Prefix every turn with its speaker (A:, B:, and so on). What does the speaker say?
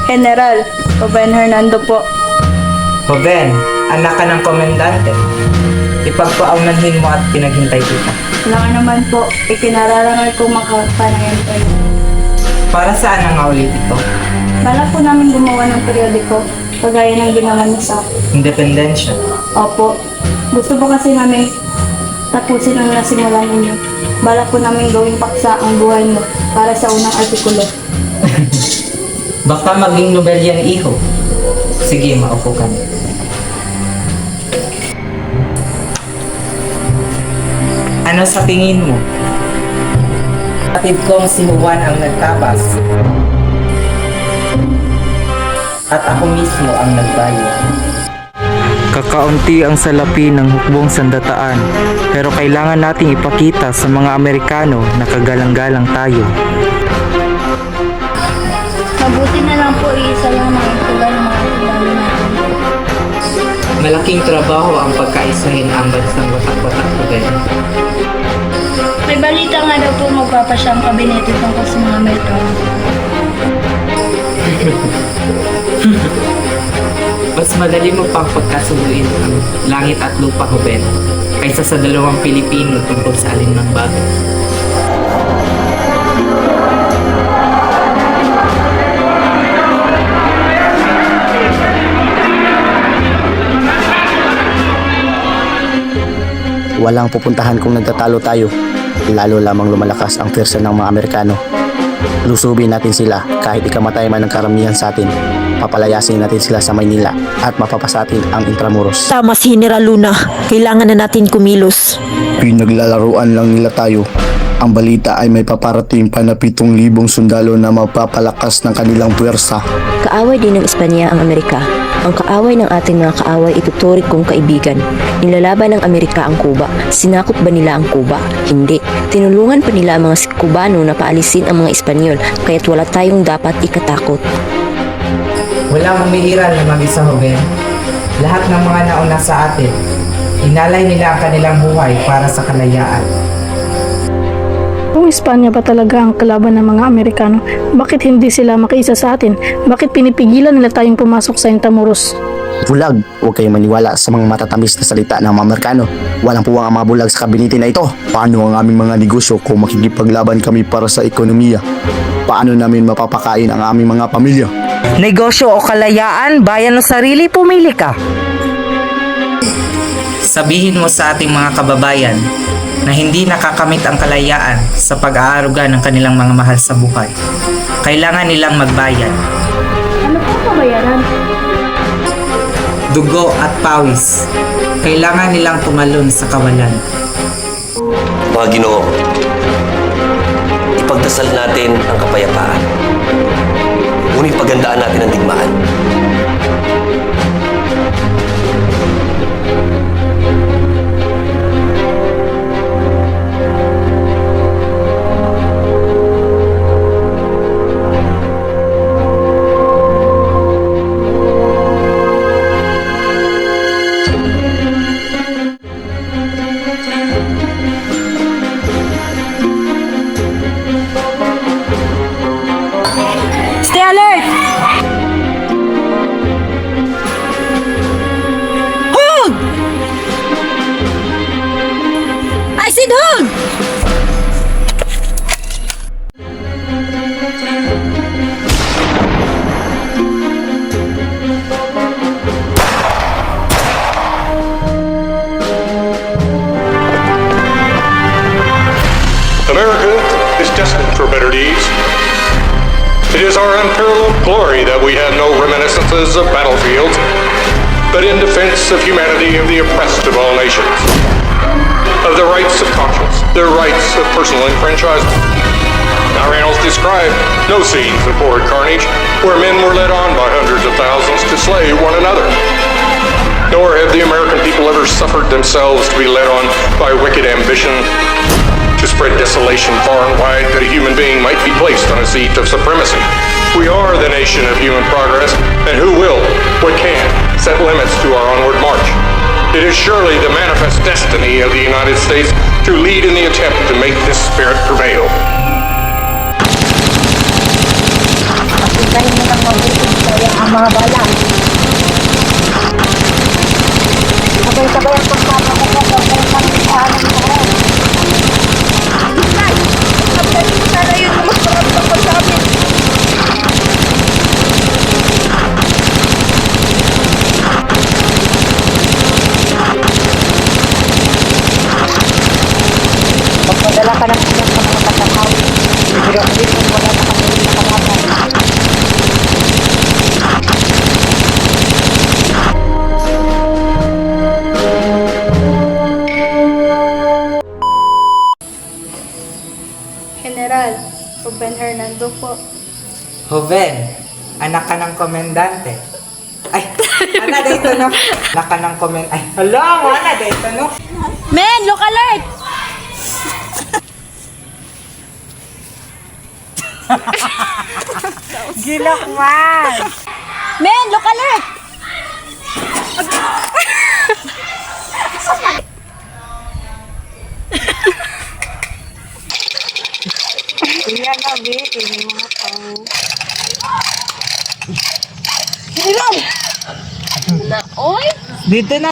A: General, Ruben Hernando po.
B: Joven, anak ka ng komendante. Ipagpaunanhin mo at pinaghintay kita.
A: Wala ka naman po, ikinararangal ko makapanayan kayo.
B: Para saan ang ulit ito?
A: Bala po namin gumawa ng periodiko, kagaya ng ginawa niyo sa akin.
B: Independensya.
A: Opo, gusto po kasi namin tapusin ang nasimulan ninyo. Bala po namin gawing paksa ang buhay mo para sa unang artikulo.
B: Baka maging Nobel yan, iho. Sige, maupo ka. Ano sa tingin mo? Kapatid kong si Juan ang nagtabas. At ako mismo ang nagbayad.
C: Kakaunti ang salapi ng hukbong sandataan, pero kailangan nating ipakita sa mga Amerikano na kagalang-galang tayo.
A: Mabuti na lang po iisa lang na tulad ng mga kilala natin.
B: Malaking trabaho ang pagkaisahin ang bansang watak-watak ko din.
A: May balita nga daw po magpapasya ang kabinete tungkol sa mga Amerikano.
B: Mas madali mo pang pagkasunduin ang langit at lupa, Joven, kaysa sa dalawang Pilipino tungkol sa alin ng bagay.
D: Walang pupuntahan kung nagtatalo tayo, lalo lamang lumalakas ang pwersa ng mga Amerikano. Lusubin natin sila kahit ikamatay man ang karamihan sa atin. Papalayasin natin sila sa Maynila at mapapasatin ang Intramuros.
E: Tama si General Luna, kailangan na natin kumilos.
D: Pinaglalaruan lang nila tayo. Ang balita ay may paparating pa na 7,000 sundalo na mapapalakas ng kanilang puwersa.
E: Kaaway din ng Espanya ang Amerika. Ang kaaway ng ating mga kaaway ituturing kong kaibigan. Nilalaban ng Amerika ang Cuba. Sinakop ba nila ang Cuba? Hindi. Tinulungan pa nila ang mga Cubano na paalisin ang mga Espanyol, kaya't wala tayong dapat ikatakot.
B: Walang umiiral na mag-isa, Joven. Lahat ng mga nauna sa atin, inalay nila ang kanilang buhay para sa kalayaan.
F: Kung Espanya pa talaga ang kalaban ng mga Amerikano, bakit hindi sila makiisa sa atin? Bakit pinipigilan nila tayong pumasok sa Intramuros?
D: Bulag, huwag kayong maniwala sa mga matatamis na salita ng mga Amerikano. Walang puwang ang mga bulag sa kabinete na ito. Paano ang aming mga negosyo kung makikipaglaban kami para sa ekonomiya? Paano namin mapapakain ang aming mga pamilya?
G: Negosyo o kalayaan, bayan o sarili, pumili ka.
B: Sabihin mo sa ating mga kababayan na hindi nakakamit ang kalayaan sa pag-aaruga ng kanilang mga mahal sa buhay. Kailangan nilang magbayad.
A: Ano po kabayaran?
B: Dugo at pawis. Kailangan nilang tumalon sa kawalan.
H: Mga Ginoo, ipagdasal natin ang kapayapaan. Ngunit pagandaan natin ang digmaan.
G: Stay alert! Hold! I said hold!
I: America is destined for better deeds. It is our unparalleled glory that we have no reminiscences of battlefields, but in defense of humanity of the oppressed of all nations, of the rights of conscience, their rights of personal enfranchisement. Our annals describe no scenes of horrid carnage where men were led on by hundreds of thousands to slay one another. Nor have the American people ever suffered themselves to be led on by wicked ambition to spread desolation far and wide that a human being might be placed on a seat of supremacy. We are the nation of human progress, and who will, what can, set limits to our onward march? It is surely the manifest destiny of the United States to lead in the attempt to make this spirit prevail.
E: Pagkain mo ng mabuti
G: mga bala. Sabay-sabay ang pagpapakita sa pagpapakita ko. Nay! Pagdating sana yun, mas marami pa sa amin. Magpadala ka ng sigat sa mga katakaw. Siguro ulit kung wala na kami nakalaban.
A: General, Ruben Hernando po.
B: Joven, anak ka ng komendante. Ay, ana dito no. Anak ka ng ay, hello, ana dito no.
A: Men, look alert!
B: Gilakman!
A: Men, look alert!
B: Iyan na, babe. May mga tao. Dito na.